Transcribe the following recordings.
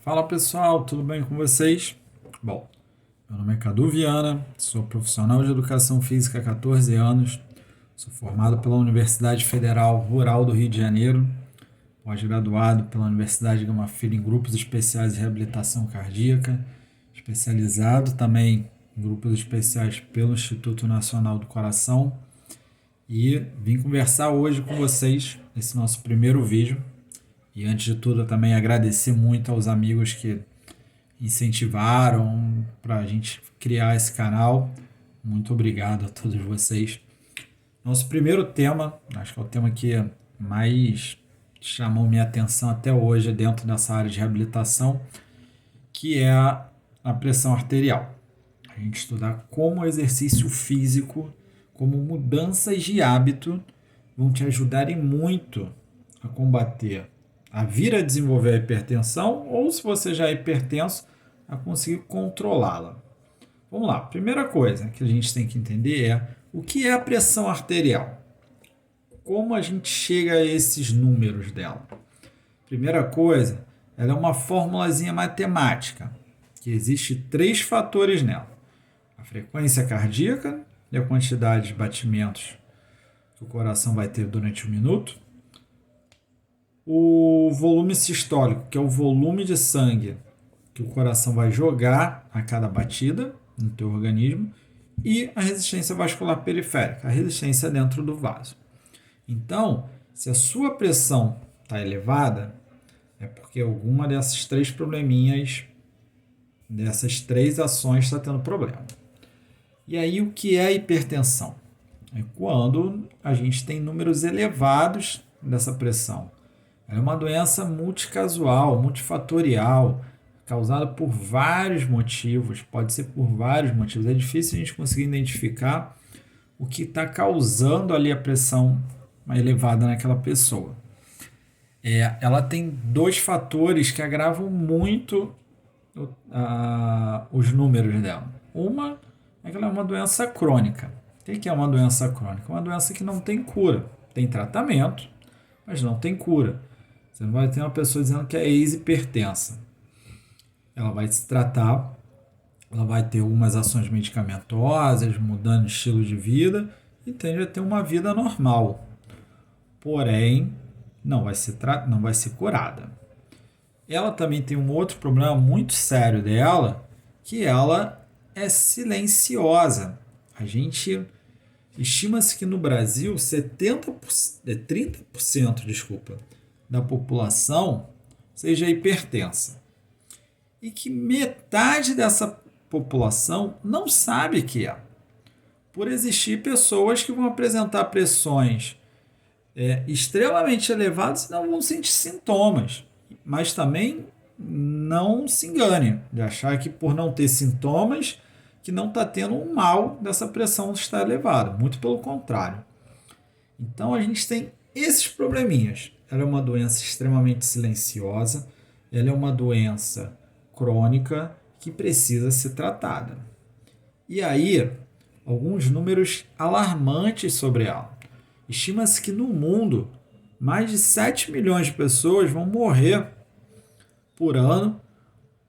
Fala pessoal, tudo bem com vocês? Bom, meu nome é Cadu Viana, sou profissional de educação física há 14 anos, sou formado pela Universidade Federal Rural do Rio de Janeiro, pós-graduado pela Universidade Gama Filho em grupos especiais de reabilitação cardíaca, especializado também em grupos especiais pelo Instituto Nacional do Coração e vim conversar hoje com vocês nesse nosso primeiro vídeo. E antes de tudo, eu também agradecer muito aos amigos que incentivaram para a gente criar esse canal. Muito obrigado a todos vocês. Nosso primeiro tema, acho que é o tema que mais chamou minha atenção até hoje dentro dessa área de reabilitação, que é a pressão arterial. A gente estudar como o exercício físico, como mudanças de hábito vão te ajudarem muito a combater, a vir a desenvolver a hipertensão, ou se você já é hipertenso, a conseguir controlá-la. Vamos lá, primeira coisa que a gente tem que entender é o que é a pressão arterial. Como a gente chega a esses números dela? Primeira coisa, ela é uma formulazinha matemática, que existe 3 fatores nela. A frequência cardíaca e a quantidade de batimentos que o coração vai ter durante um minuto. O volume sistólico, que é o volume de sangue que o coração vai jogar a cada batida no teu organismo, e a resistência vascular periférica, a resistência dentro do vaso. Então, se a sua pressão está elevada, é porque alguma dessas 3 probleminhas, dessas 3 ações está tendo problema. E aí, o que é hipertensão? É quando a gente tem números elevados dessa pressão. Ela é uma doença multicasual, multifatorial, causada por vários motivos, pode ser por vários motivos. É difícil a gente conseguir identificar o que está causando ali a pressão elevada naquela pessoa. Ela tem 2 fatores que agravam muito os números dela. Uma é que ela é uma doença crônica. O que é uma doença crônica? Uma doença que não tem cura. Tem tratamento, mas não tem cura. Você não vai ter uma pessoa dizendo que é ex-hipertensa. Ela vai se tratar, ela vai ter algumas ações medicamentosas, mudando o estilo de vida e tende a ter uma vida normal. Porém, não vai ser curada. Ela também tem um outro problema muito sério dela, que ela é silenciosa. A gente estima-se que no Brasil 30%, da população seja hipertensa. E que metade dessa população não sabe que é. Por existir pessoas que vão apresentar pressões extremamente elevadas e não vão sentir sintomas. Mas também não se engane de achar que por não ter sintomas, que não está tendo um mal dessa pressão estar elevada. Muito pelo contrário. Então a gente tem esses probleminhas. Ela é uma doença extremamente silenciosa, ela é uma doença crônica que precisa ser tratada. E aí, alguns números alarmantes sobre ela. Estima-se que no mundo, mais de 7 milhões de pessoas vão morrer por ano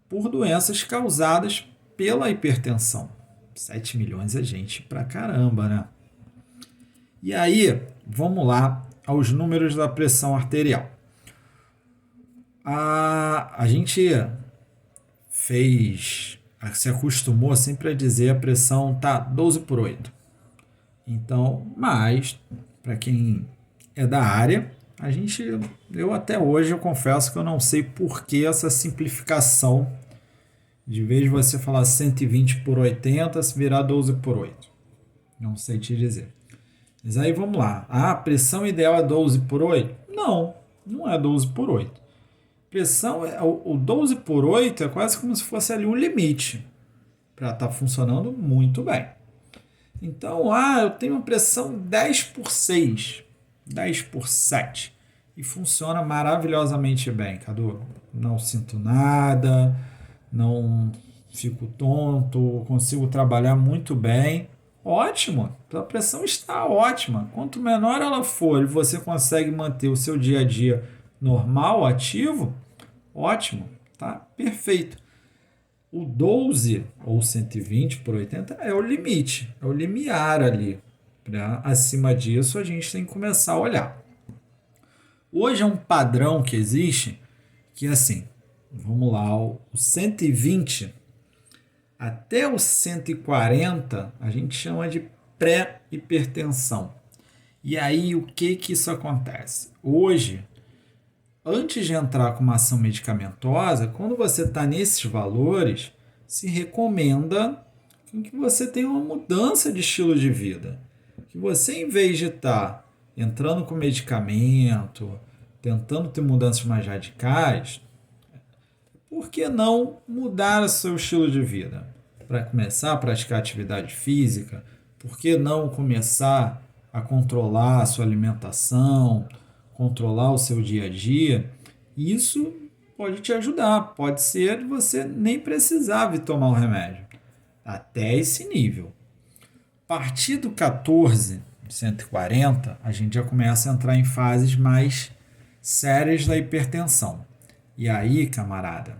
por doenças causadas pela hipertensão. 7 milhões é gente pra caramba, né? E aí, vamos lá aos números da pressão arterial. A gente se acostumou sempre a dizer a pressão tá 12/8. Então, mas para quem é da área, eu até hoje eu confesso que eu não sei por que essa simplificação de vez de você falar 120/80 se virar 12/8. Não sei te dizer. Mas aí vamos lá. A pressão ideal é 12/8? Não, não é 12/8. Pressão, o 12/8 é quase como se fosse ali um limite para estar funcionando muito bem. Então, eu tenho uma pressão 10/6, 10/7 e funciona maravilhosamente bem, Cadu. Não sinto nada, não fico tonto, consigo trabalhar muito bem. Ótimo, a pressão está ótima. Quanto menor ela for e você consegue manter o seu dia a dia normal, ativo, ótimo, está perfeito. O 12 ou 120/80 é o limite, é o limiar ali. Acima disso, a gente tem que começar a olhar. Hoje é um padrão que existe que, assim, vamos lá, o 120 até o 140 a gente chama de pré-hipertensão. E aí, o que isso acontece? Hoje, antes de entrar com uma ação medicamentosa, quando você está nesses valores, se recomenda que você tenha uma mudança de estilo de vida. Que você, em vez de estar entrando com medicamento, tentando ter mudanças mais radicais, por que não mudar o seu estilo de vida? Para começar a praticar atividade física, por que não começar a controlar a sua alimentação, controlar o seu dia a dia? Isso pode te ajudar. Pode ser você nem precisar de tomar o remédio. Até esse nível. A partir do 14, 140, a gente já começa a entrar em fases mais sérias da hipertensão. E aí, camarada,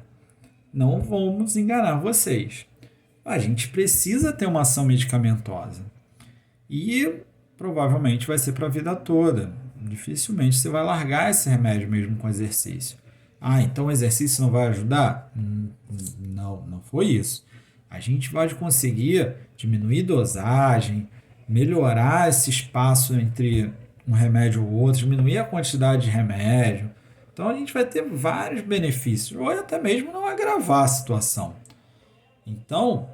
não vamos enganar vocês. A gente precisa ter uma ação medicamentosa. E provavelmente vai ser para a vida toda. Dificilmente você vai largar esse remédio mesmo com exercício. Ah, então o exercício não vai ajudar? Não foi isso. A gente vai conseguir diminuir dosagem, melhorar esse espaço entre um remédio ou outro, diminuir a quantidade de remédio. Então a gente vai ter vários benefícios, ou até mesmo não agravar a situação. Então,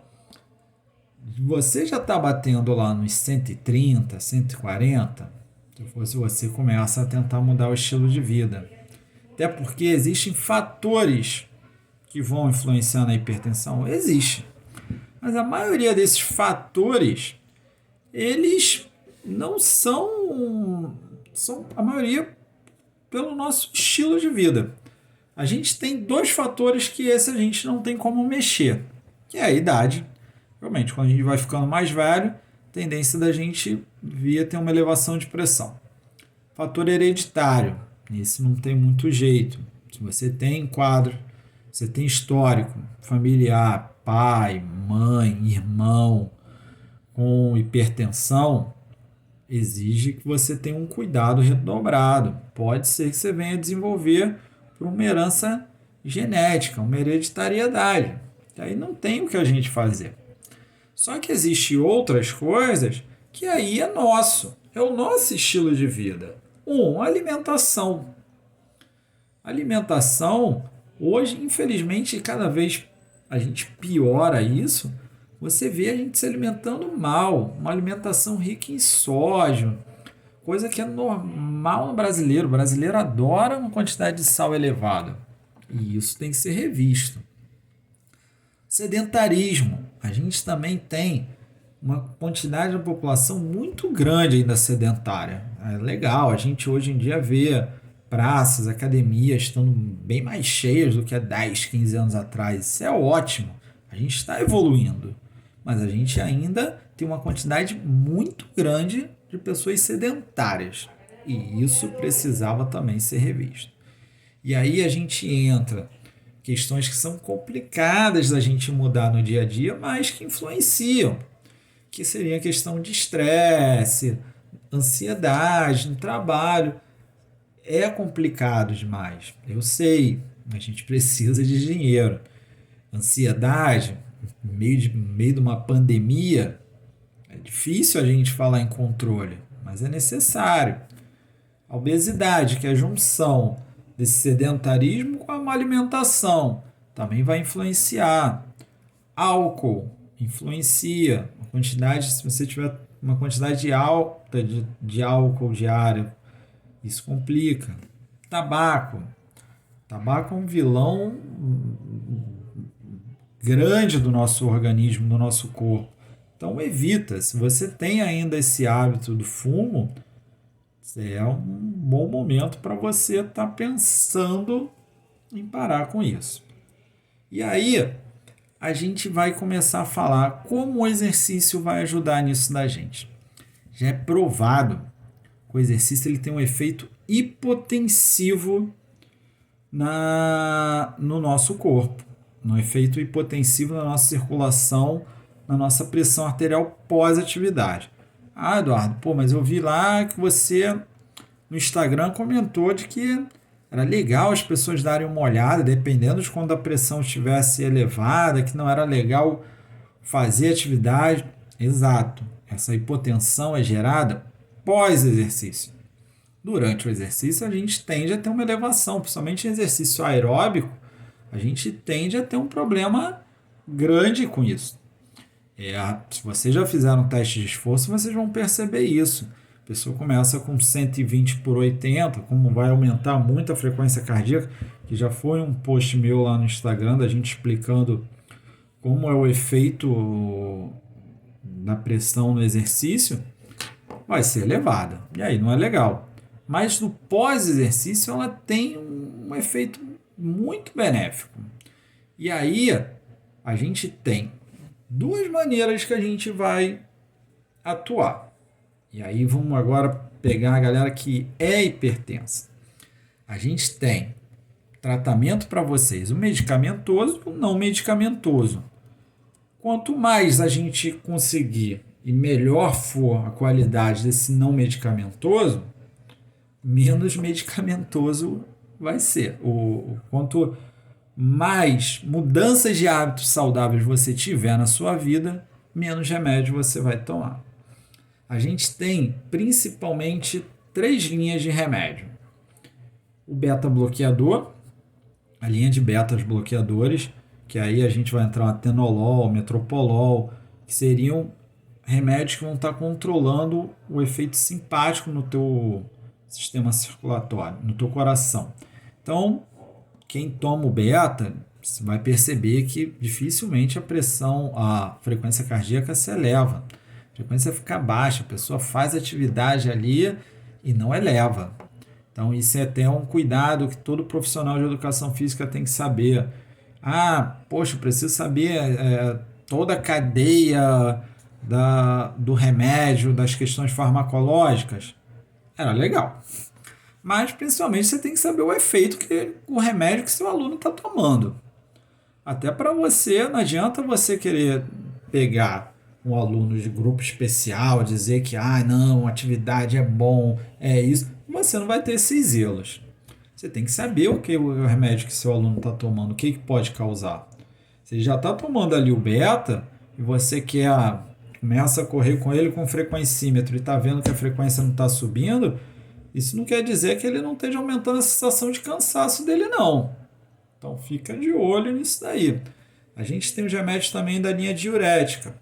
você já está batendo lá nos 130, 140, se fosse você, começa a tentar mudar o estilo de vida. Até porque existem fatores que vão influenciar na hipertensão. Existe. Mas a maioria desses fatores, eles não são a maioria pelo nosso estilo de vida. A gente tem dois fatores que esse a gente não tem como mexer, que é a idade. Realmente, quando a gente vai ficando mais velho, a tendência da gente vir a ter uma elevação de pressão. Fator hereditário, esse não tem muito jeito. Se você tem quadro, você tem histórico familiar, pai, mãe, irmão com hipertensão, exige que você tenha um cuidado redobrado. Pode ser que você venha desenvolver por uma herança genética, uma hereditariedade. E aí não tem o que a gente fazer. Só que existem outras coisas que aí é nosso. É o nosso estilo de vida. Alimentação. Alimentação, hoje, infelizmente, cada vez a gente piora isso. Você vê a gente se alimentando mal. Uma alimentação rica em sódio. Coisa que é normal no brasileiro. O brasileiro adora uma quantidade de sal elevada. E isso tem que ser revisto. Sedentarismo. A gente também tem uma quantidade de população muito grande ainda sedentária. É legal, a gente hoje em dia vê praças, academias estando bem mais cheias do que há 10, 15 anos atrás. Isso é ótimo. A gente está evoluindo. Mas a gente ainda tem uma quantidade muito grande de pessoas sedentárias. E isso precisava também ser revisto. E aí a gente entra questões que são complicadas da gente mudar no dia a dia, mas que influenciam, que seria a questão de estresse, ansiedade no trabalho. É complicado demais, eu sei, a gente precisa de dinheiro. Ansiedade, no meio de uma pandemia, é difícil a gente falar em controle, mas é necessário. A obesidade, que é a junção desse sedentarismo com a má alimentação, também vai influenciar. Álcool influencia. Se você tiver uma quantidade alta de álcool diário, isso complica. Tabaco. Tabaco é um vilão grande do nosso organismo, do nosso corpo. Então evita. Se você tem ainda esse hábito do fumo, é um bom momento para você estar pensando em parar com isso. E aí, a gente vai começar a falar como o exercício vai ajudar nisso da gente. Já é provado que o exercício ele tem um efeito hipotensivo no nosso corpo, no efeito hipotensivo na nossa circulação, na nossa pressão arterial pós-atividade. Ah, Eduardo, pô, mas eu vi lá que você no Instagram comentou de que era legal as pessoas darem uma olhada, dependendo de quando a pressão estivesse elevada, que não era legal fazer atividade. Exato. Essa hipotensão é gerada pós-exercício. Durante o exercício, a gente tende a ter uma elevação, principalmente em exercício aeróbico, a gente tende a ter um problema grande com isso. Se vocês já fizeram um teste de esforço, vocês vão perceber isso. A pessoa começa com 120 por 80, como vai aumentar muito a frequência cardíaca, que já foi um post meu lá no Instagram da gente explicando como é o efeito da pressão no exercício, vai ser elevada. E aí não é legal. Mas no pós-exercício ela tem um efeito muito benéfico. E aí a gente tem duas maneiras que a gente vai atuar. E aí vamos agora pegar a galera que é hipertensa. A gente tem tratamento para vocês, o medicamentoso e o não medicamentoso. Quanto mais a gente conseguir e melhor for a qualidade desse não medicamentoso, menos medicamentoso vai ser. Quanto mais mudanças de hábitos saudáveis você tiver na sua vida, menos remédio você vai tomar. A gente tem principalmente 3 linhas de remédio. O beta-bloqueador, a linha de betas bloqueadores, que aí a gente vai entrar no atenolol, metoprolol, que seriam remédios que vão estar controlando o efeito simpático no teu sistema circulatório, no teu coração. Então, quem toma o beta, você vai perceber que dificilmente a frequência cardíaca se eleva. A frequência fica baixa, a pessoa faz atividade ali e não eleva. Então, isso é até um cuidado que todo profissional de educação física tem que saber. Poxa, eu preciso saber toda a cadeia do remédio, das questões farmacológicas. Era legal. Mas, principalmente, você tem que saber o efeito que o remédio que seu aluno está tomando. Até para você, não adianta você querer pegar um aluno de grupo especial, dizer que, não, atividade é bom, é isso. Você não vai ter esses zelos. Você tem que saber o que o remédio que seu aluno está tomando, o que pode causar. Você já está tomando ali o beta e você começa a correr com ele com frequencímetro e está vendo que a frequência não está subindo, isso não quer dizer que ele não esteja aumentando a sensação de cansaço dele, não. Então fica de olho nisso daí. A gente tem os remédios também da linha diurética.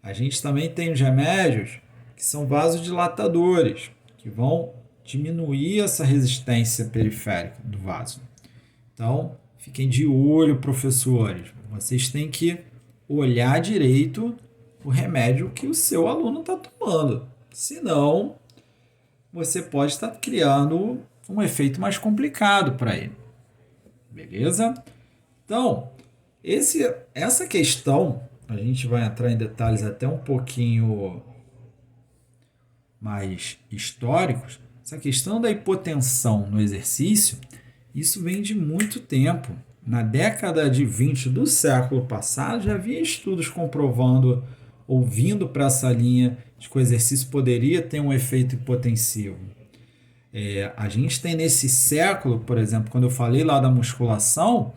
A gente também tem os remédios que são vasodilatadores, que vão diminuir essa resistência periférica do vaso. Então, fiquem de olho, professores. Vocês têm que olhar direito o remédio que o seu aluno está tomando. Senão, você pode estar criando um efeito mais complicado para ele. Beleza? Então, essa questão, a gente vai entrar em detalhes até um pouquinho mais históricos. Essa questão da hipotensão no exercício, isso vem de muito tempo. Na década de 20 do século passado, já havia estudos comprovando, ouvindo para essa linha, de que o exercício poderia ter um efeito hipotensivo. A gente tem nesse século, por exemplo, quando eu falei lá da musculação,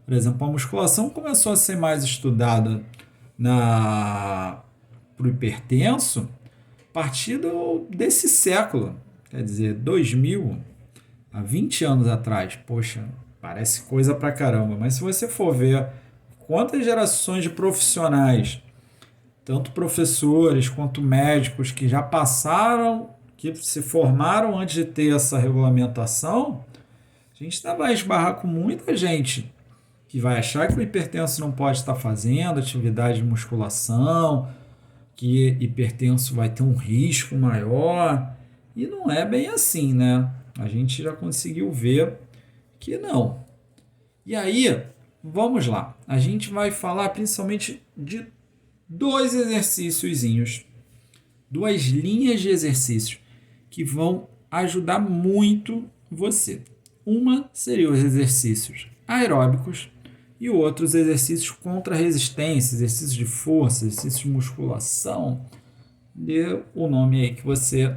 por exemplo, a musculação começou a ser mais estudada para o hipertenso a partir desse século. Quer dizer, 2000, há 20 anos atrás. Poxa, parece coisa pra caramba. Mas se você for ver quantas gerações de profissionais, tanto professores quanto médicos que já passaram, que se formaram antes de ter essa regulamentação, a gente ainda vai esbarrar com muita gente que vai achar que o hipertenso não pode estar fazendo atividade de musculação, que hipertenso vai ter um risco maior. E não é bem assim, né? A gente já conseguiu ver que não. E aí, vamos lá. A gente vai falar principalmente de 2 exercíciozinhos, 2 linhas de exercícios que vão ajudar muito você. Uma seria os exercícios aeróbicos e outros exercícios contra resistência, exercícios de força, exercícios de musculação, dê o nome aí que você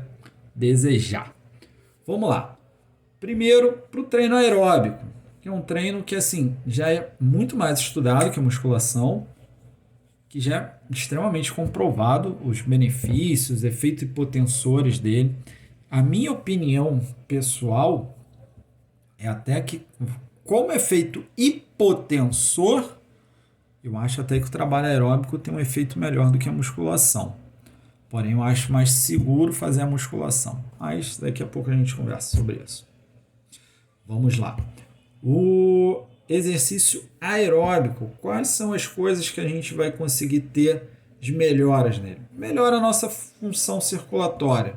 desejar. Vamos lá. Primeiro, para o treino aeróbico, que é um treino que assim já é muito mais estudado que a musculação, que já é extremamente comprovado os benefícios, efeitos hipotensores dele. A minha opinião pessoal é até que, como efeito hipotensor, eu acho até que o trabalho aeróbico tem um efeito melhor do que a musculação. Porém, eu acho mais seguro fazer a musculação. Mas daqui a pouco a gente conversa sobre isso. Vamos lá. O exercício aeróbico. Quais são as coisas que a gente vai conseguir ter de melhoras nele? Melhora a nossa função circulatória.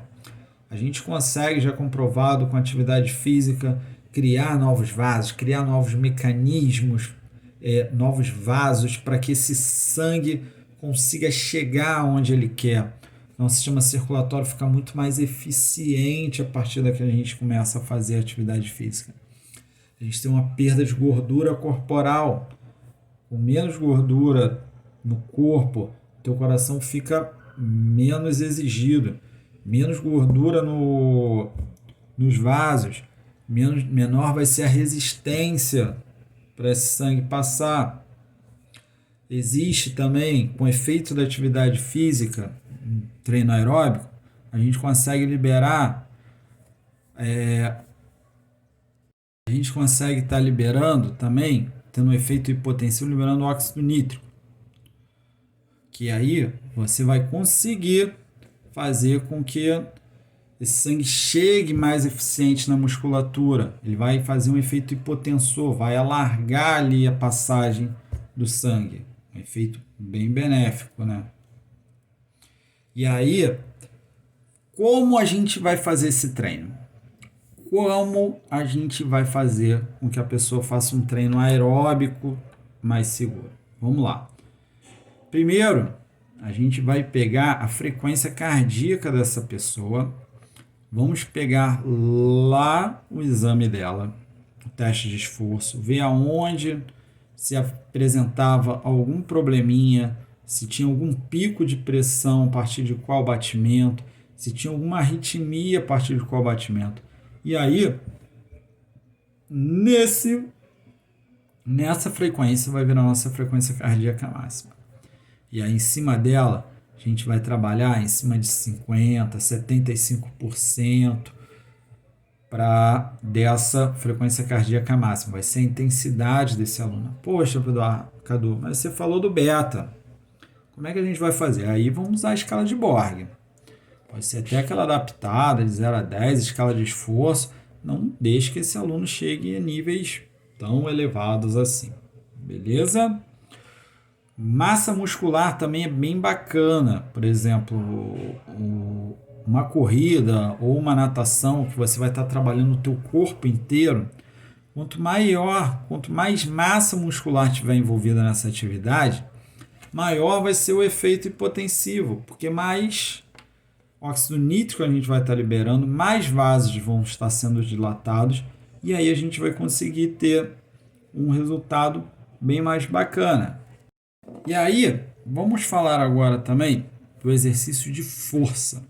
A gente consegue, já comprovado com atividade física, criar novos vasos, criar novos mecanismos, novos vasos para que esse sangue consiga chegar onde ele quer. Nosso sistema circulatório fica muito mais eficiente a partir da que a gente começa a fazer atividade física. A gente tem uma perda de gordura corporal. Com menos gordura no corpo, teu coração fica menos exigido. Menos gordura nos vasos, menor vai ser a resistência para esse sangue passar. Existe também, com efeito da atividade física, treino aeróbico, a gente consegue liberar, a gente consegue estar liberando também, tendo um efeito hipotensivo, liberando óxido nítrico. Que aí você vai conseguir fazer com que esse sangue chegue mais eficiente na musculatura. Ele vai fazer um efeito hipotensor, vai alargar ali a passagem do sangue. Um efeito bem benéfico, né? E aí, como a gente vai fazer esse treino? Como a gente vai fazer com que a pessoa faça um treino aeróbico mais seguro? Vamos lá. Primeiro, a gente vai pegar a frequência cardíaca dessa pessoa. Vamos pegar lá o exame dela, o teste de esforço, ver aonde se apresentava algum probleminha, se tinha algum pico de pressão a partir de qual batimento, se tinha alguma arritmia a partir de qual batimento. E aí, nessa frequência vai vir a nossa frequência cardíaca máxima. E aí, em cima dela, a gente vai trabalhar em cima de 50%, 75% dessa frequência cardíaca máxima. Vai ser a intensidade desse aluno. Poxa, Cadu, mas você falou do beta. Como é que a gente vai fazer? Aí vamos usar a escala de Borg. Pode ser até aquela adaptada de 0 a 10, escala de esforço. Não deixe que esse aluno chegue a níveis tão elevados assim. Beleza? Massa muscular também é bem bacana. Por exemplo, uma corrida ou uma natação que você vai estar trabalhando o teu corpo inteiro. Quanto mais massa muscular tiver envolvida nessa atividade, maior vai ser o efeito hipotensivo, porque mais óxido nítrico a gente vai estar liberando, mais vasos vão estar sendo dilatados, e aí a gente vai conseguir ter um resultado bem mais bacana. E aí, vamos falar agora também do exercício de força.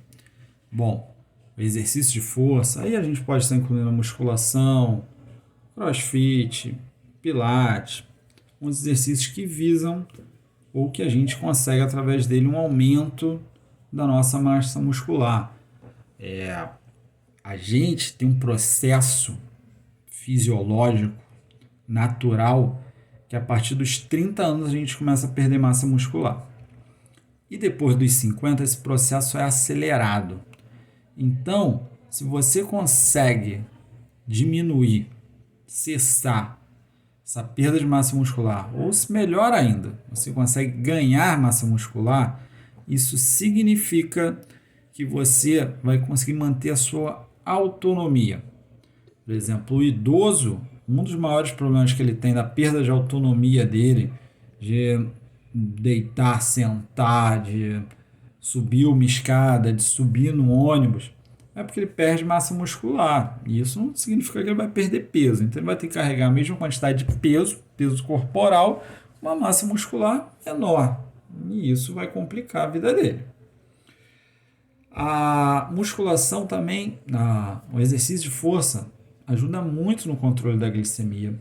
Bom, o exercício de força, aí a gente pode estar incluindo a musculação, crossfit, pilates, uns exercícios que visam ou que a gente consegue através dele um aumento da nossa massa muscular. A gente tem um processo fisiológico, natural, que a partir dos 30 anos a gente começa a perder massa muscular. E depois dos 50 esse processo é acelerado. Então, se você consegue diminuir, cessar essa perda de massa muscular, ou se melhor ainda, você consegue ganhar massa muscular, isso significa que você vai conseguir manter a sua autonomia. Por exemplo, o idoso, um dos maiores problemas que ele tem da perda de autonomia dele, de deitar, sentar, de subir uma escada, de subir no ônibus, é porque ele perde massa muscular. E isso não significa que ele vai perder peso. Então ele vai ter que carregar a mesma quantidade de peso, peso corporal, uma massa muscular menor. E isso vai complicar a vida dele. A musculação também, o exercício de força, ajuda muito no controle da glicemia,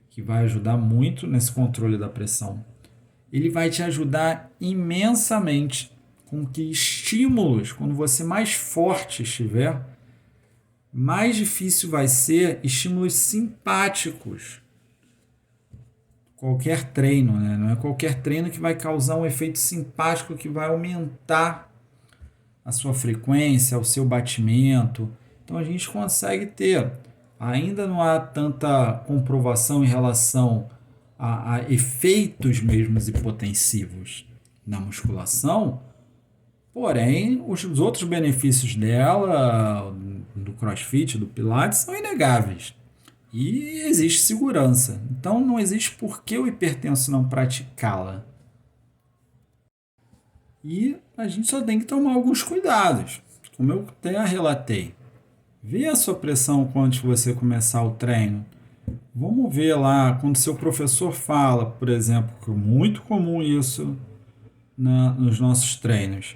que vai ajudar muito nesse controle da pressão. Ele vai te ajudar imensamente com que estímulos, quando você mais forte estiver, mais difícil vai ser estímulos simpáticos. Qualquer treino, né? Não é qualquer treino que vai causar um efeito simpático que vai aumentar a sua frequência, o seu batimento. Então a gente consegue ter. Ainda não há tanta comprovação em relação a efeitos mesmos hipotensivos na musculação, porém os outros benefícios dela, do CrossFit, do Pilates, são inegáveis. E existe segurança. Então não existe por que o hipertenso não praticá-la. E a gente só tem que tomar alguns cuidados, como eu até relatei. Vê a sua pressão antes de você começar o treino. Vamos ver lá, quando seu professor fala, por exemplo, que é muito comum isso nos nossos treinos.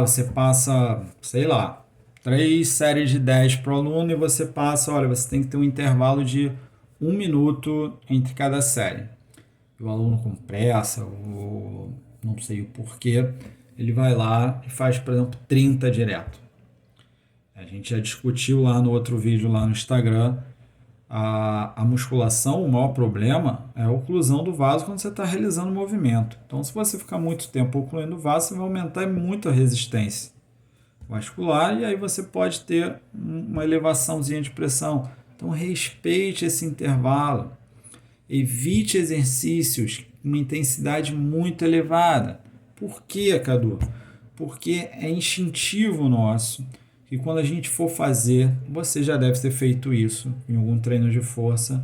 Você passa, sei lá, 3 séries de 10 para o aluno e você passa, olha, você tem que ter um intervalo de 1 minuto entre cada série. E o aluno com pressa, ou não sei o porquê, ele vai lá e faz, por exemplo, 30 direto. A gente já discutiu lá no outro vídeo lá no Instagram, a musculação, o maior problema é a oclusão do vaso quando você está realizando o movimento. Então, se você ficar muito tempo ocluindo o vaso, você vai aumentar muito a resistência vascular e aí você pode ter uma elevaçãozinha de pressão. Então, respeite esse intervalo. Evite exercícios com uma intensidade muito elevada. Por quê, Cadu? Porque é instintivo nosso que quando a gente for fazer, você já deve ter feito isso em algum treino de força,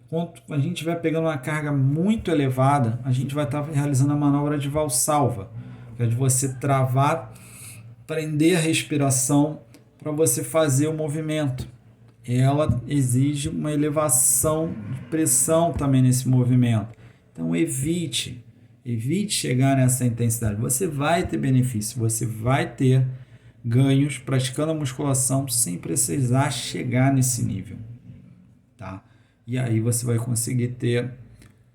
quando a gente estiver pegando uma carga muito elevada, a gente vai estar realizando a manobra de Valsalva, que é de você travar, prender a respiração para você fazer o movimento. Ela exige uma elevação de pressão também nesse movimento. Então evite chegar nessa intensidade. Você vai ter benefício, você vai ter ganhos praticando a musculação sem precisar chegar nesse nível, tá? E aí você vai conseguir ter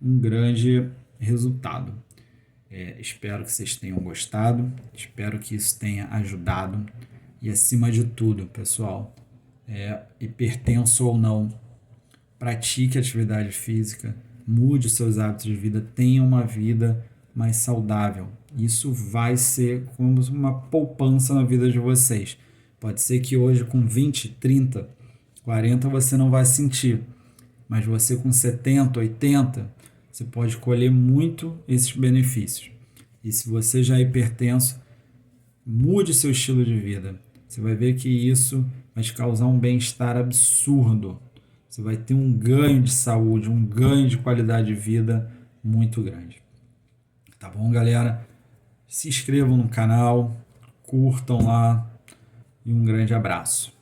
um grande resultado. Espero que vocês tenham gostado, espero que isso tenha ajudado e acima de tudo, pessoal, hipertenso ou não, pratique atividade física, mude os seus hábitos de vida, tenha uma vida mais saudável. Isso vai ser como uma poupança na vida de vocês. Pode ser que hoje com 20, 30, 40 você não vai sentir, mas você com 70, 80, você pode colher muito esses benefícios. E se você já é hipertenso, mude seu estilo de vida. Você vai ver que isso vai te causar um bem-estar absurdo. Você vai ter um ganho de saúde, um ganho de qualidade de vida muito grande. Tá bom, galera? Se inscrevam no canal, curtam lá e um grande abraço.